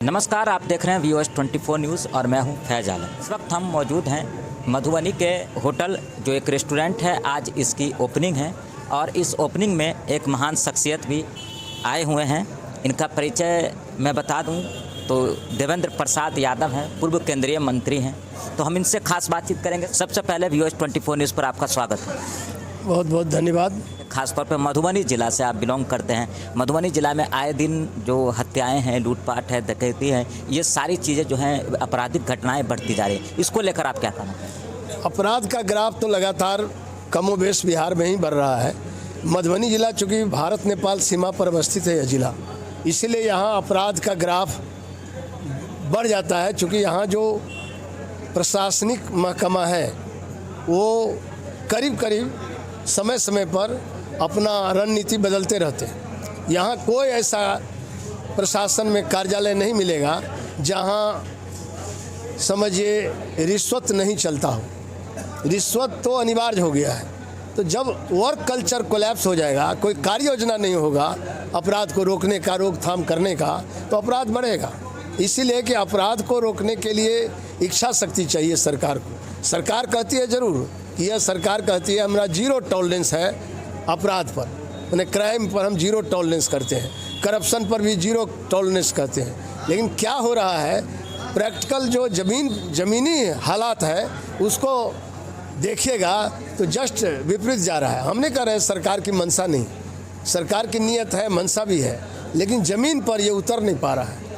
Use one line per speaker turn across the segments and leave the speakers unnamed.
नमस्कार, आप देख रहे हैं व्यूअर्स 24 न्यूज़ और मैं हूं फैज़ आलम। इस वक्त हम मौजूद हैं मधुबनी के होटल जो एक रेस्टोरेंट है। आज इसकी ओपनिंग है और इस ओपनिंग में एक महान शख्सियत भी आए हुए हैं। इनका परिचय मैं बता दूं तो देवेंद्र प्रसाद यादव हैं, पूर्व केंद्रीय मंत्री हैं। तो हम इनसे खास बातचीत करेंगे। सबसे पहले व्यूअर्स 24 न्यूज़ पर आपका स्वागत है।
बहुत बहुत धन्यवाद।
खासतौर पर मधुबनी ज़िला से आप बिलोंग करते हैं। मधुबनी ज़िला में आए दिन जो हत्याएं हैं, लूटपाट है, डकैती है, ये सारी चीज़ें जो हैं आपराधिक घटनाएं बढ़ती जा रही हैं। इसको लेकर आप क्या कहना है?
अपराध का ग्राफ तो लगातार कमोबेश बिहार में ही बढ़ रहा है। मधुबनी ज़िला चूँकि भारत नेपाल सीमा पर अवस्थित है यह ज़िला, इसीलिए यहाँ अपराध का ग्राफ बढ़ जाता है। चूँकि यहाँ जो प्रशासनिक महकमा है वो करीब करीब समय समय पर अपना रणनीति बदलते रहते हैं। यहाँ कोई ऐसा प्रशासन में कार्यालय नहीं मिलेगा जहाँ समझिए रिश्वत नहीं चलता हो। रिश्वत तो अनिवार्य हो गया है। तो जब वर्क कल्चर कोलैप्स हो जाएगा, कोई कार्य योजना नहीं होगा अपराध को रोकने का, रोकथाम करने का, तो अपराध बढ़ेगा। इसीलिए कि अपराध को रोकने के लिए इच्छा शक्ति चाहिए सरकार को। सरकार कहती है ज़रूर कि यह सरकार कहती है हमारा जीरो टॉलरेंस है अपराध पर, यानी क्राइम पर हम जीरो टॉलरेंस करते हैं, करप्शन पर भी जीरो टॉलरेंस करते हैं। लेकिन क्या हो रहा है, प्रैक्टिकल जो ज़मीनी हालात है उसको देखिएगा तो जस्ट विपरीत जा रहा है। हमने कह रहे हैं सरकार की मंशा नहीं, सरकार की नीयत है, मंशा भी है, लेकिन ज़मीन पर ये उतर नहीं पा रहा है।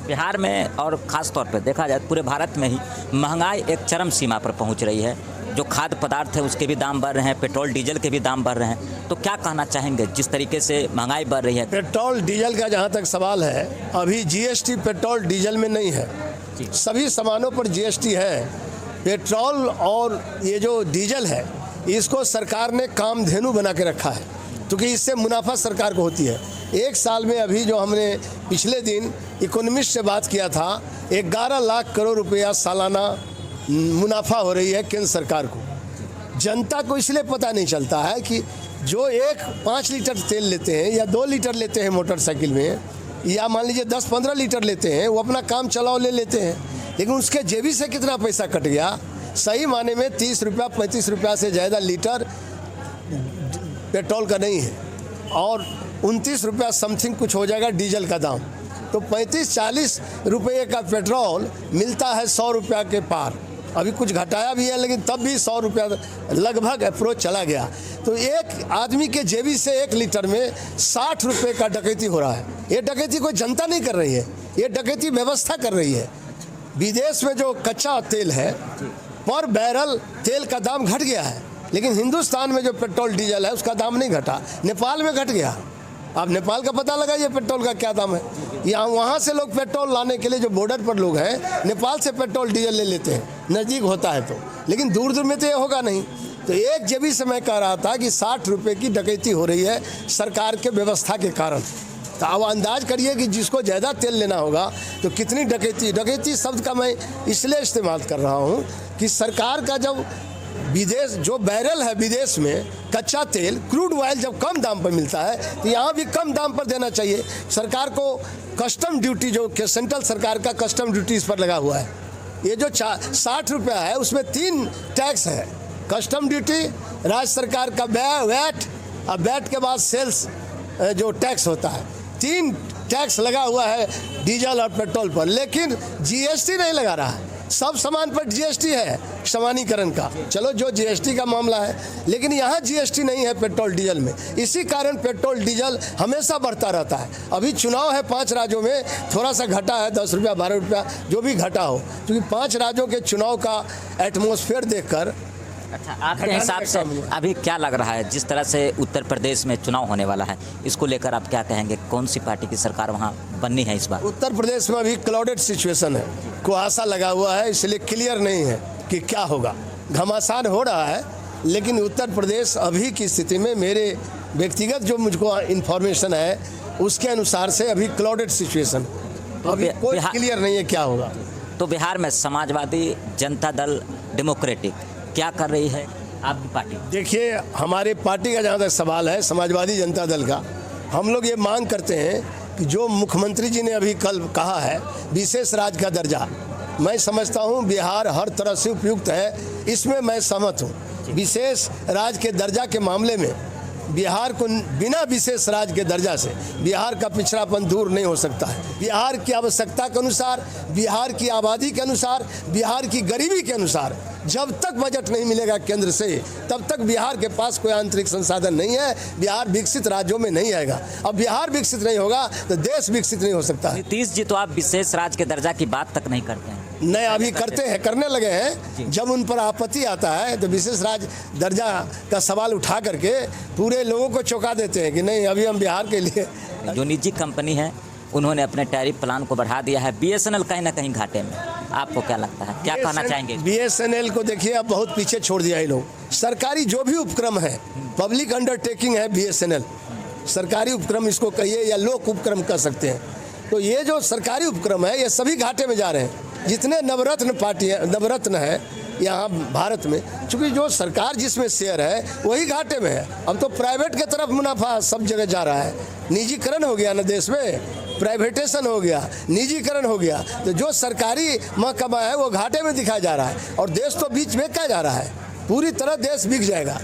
बिहार में और ख़ास तौर पर देखा जाए पूरे भारत में ही महंगाई एक चरम सीमा पर पहुंच रही है। जो खाद्य पदार्थ है उसके भी दाम बढ़ रहे हैं, पेट्रोल डीजल के भी दाम बढ़ रहे हैं। तो क्या कहना चाहेंगे जिस तरीके से महंगाई बढ़ रही है?
पेट्रोल डीजल का जहाँ तक सवाल है, अभी जीएसटी पेट्रोल डीजल में नहीं है, सभी सामानों पर जीएसटी है। पेट्रोल और ये जो डीजल है इसको सरकार ने कामधेनु बना के रखा है, क्योंकि इससे मुनाफा सरकार को होती है। एक साल में अभी जो हमने पिछले दिन इकोनॉमिस्ट से बात किया था, 11 लाख करोड़ रुपया सालाना मुनाफा हो रही है केंद्र सरकार को। जनता को इसलिए पता नहीं चलता है कि जो 5 लीटर तेल लेते हैं या 2 लीटर लेते हैं मोटरसाइकिल में, या मान लीजिए 10-15 लीटर लेते हैं, वो अपना काम चलाओ ले लेते हैं, लेकिन उसके जेबी से कितना पैसा कट गया। सही माने में 30 रुपया 35 रुपया से ज़्यादा लीटर पेट्रोल का नहीं है, और 29 रुपया समथिंग कुछ हो जाएगा डीजल का दाम। तो 35-40 रुपये का पेट्रोल मिलता है 100 रुपया के पार। अभी कुछ घटाया भी है, लेकिन तब भी 100 रुपया लगभग अप्रोच चला गया। तो एक आदमी के जेबी से 1 लीटर में 60 रुपये का डकैती हो रहा है। ये डकैती कोई जनता नहीं कर रही है, ये डकैती व्यवस्था कर रही है। विदेश में जो कच्चा तेल है, पर बैरल तेल का दाम घट गया है, लेकिन हिंदुस्तान में जो पेट्रोल डीजल है उसका दाम नहीं घटा। नेपाल में घट गया। आप नेपाल का पता लगाइए पेट्रोल का क्या दाम है। यहाँ वहाँ से लोग पेट्रोल लाने के लिए, जो बॉर्डर पर लोग हैं, नेपाल से पेट्रोल डीजल ले लेते हैं, नज़दीक होता है तो, लेकिन दूर दूर में तो ये होगा नहीं। तो एक जेबी से मैं कह रहा था कि 60 रुपये की डकैती हो रही है सरकार के व्यवस्था के कारण। तो अब अंदाज करिए कि जिसको ज़्यादा तेल लेना होगा तो कितनी डकैती शब्द का मैं इसलिए इस्तेमाल कर रहा हूँ कि सरकार का जब विदेश जो बैरल है, विदेश में कच्चा तेल क्रूड ऑयल जब कम दाम पर मिलता है तो यहाँ भी कम दाम पर देना चाहिए। सरकार को कस्टम ड्यूटी, जो कि सेंट्रल सरकार का कस्टम ड्यूटी इस पर लगा हुआ है, ये जो 60 रुपया है उसमें 3 टैक्स है। कस्टम ड्यूटी, राज्य सरकार का वैट, और वैट के बाद सेल्स जो टैक्स होता है, 3 टैक्स लगा हुआ है डीजल और पेट्रोल पर। लेकिन जीएसटी नहीं लगा रहा है। सब सामान पर जीएसटी है सामान्यकरण का, चलो जो जीएसटी का मामला है, लेकिन यहाँ जीएसटी नहीं है पेट्रोल डीजल में। इसी कारण पेट्रोल डीजल हमेशा बढ़ता रहता है। अभी चुनाव है 5 राज्यों में, थोड़ा सा घटा है 10 रुपया 12 रुपया, जो भी घटा हो, क्योंकि 5 राज्यों के चुनाव का एटमॉस्फेयर देखकर।
अच्छा, आपके हिसाब से अभी क्या लग रहा है, जिस तरह से उत्तर प्रदेश में चुनाव होने वाला है, इसको लेकर आप क्या कहेंगे? कौन सी पार्टी की सरकार वहाँ बननी है इस बार?
उत्तर प्रदेश में अभी क्लाउडेड सिचुएशन है, कुहासा लगा हुआ है, इसलिए क्लियर नहीं है कि क्या होगा। घमासान हो रहा है, लेकिन उत्तर प्रदेश अभी की स्थिति में, मेरे व्यक्तिगत जो मुझको इन्फॉर्मेशन है उसके अनुसार से अभी क्लाउडेड सिचुएशन, अभी कोई क्लियर नहीं है क्या होगा।
तो बिहार में समाजवादी जनता दल डेमोक्रेटिक क्या कर रही है आपकी पार्टी?
देखिए, हमारी पार्टी का जहाँ तक सवाल है, समाजवादी जनता दल का, हम लोग ये मांग करते हैं कि जो मुख्यमंत्री जी ने अभी कल कहा है विशेष राज्य का दर्जा, मैं समझता हूँ बिहार हर तरह से उपयुक्त है, इसमें मैं सहमत हूँ। विशेष राज्य के दर्जा के मामले में बिहार को बिना विशेष राज्य के दर्जा से बिहार का पिछड़ापन दूर नहीं हो सकता है। बिहार की आवश्यकता के अनुसार, बिहार की आबादी के अनुसार, बिहार की गरीबी के अनुसार जब तक बजट नहीं मिलेगा केंद्र से, तब तक बिहार के पास कोई आंतरिक संसाधन नहीं है। बिहार विकसित राज्यों में नहीं आएगा। अब बिहार विकसित नहीं होगा तो देश विकसित नहीं हो सकता है।
नीतीश जी तो आप विशेष राज्य के दर्जा की बात तक नहीं करते हैं।
नहीं, अभी करते हैं, करने लगे हैं। जब उन पर आपत्ति आता है तो विशेष राज्य दर्जा का सवाल उठा करके पूरे लोगों को चौंका देते हैं कि नहीं, अभी हम बिहार के लिए।
जो निजी कंपनी है उन्होंने अपने टैरिफ प्लान को बढ़ा दिया है। बीएसएनएल कहीं ना कहीं घाटे में, आपको क्या लगता है, क्या कहना चाहेंगे?
बीएसएनएल को देखिए अब बहुत पीछे छोड़ दिया है लोग। सरकारी जो भी उपक्रम है, पब्लिक अंडरटेकिंग है बीएसएनएल, सरकारी उपक्रम इसको कहिए या लोक उपक्रम कह सकते हैं। तो ये जो सरकारी उपक्रम है ये सभी घाटे में जा रहे हैं। जितने नवरत्न नवरत्न है यहाँ भारत में, चूँकि जो सरकार जिसमें शेयर है वही घाटे में है। अब तो प्राइवेट के तरफ मुनाफा सब जगह जा रहा है। निजीकरण हो गया ना देश में, प्राइवेटेशन हो गया, निजीकरण हो गया, तो जो सरकारी महकमा है वो घाटे में दिखाया जा रहा है और देश तो बीच में क्या जा रहा है, पूरी तरह देश बिक जाएगा।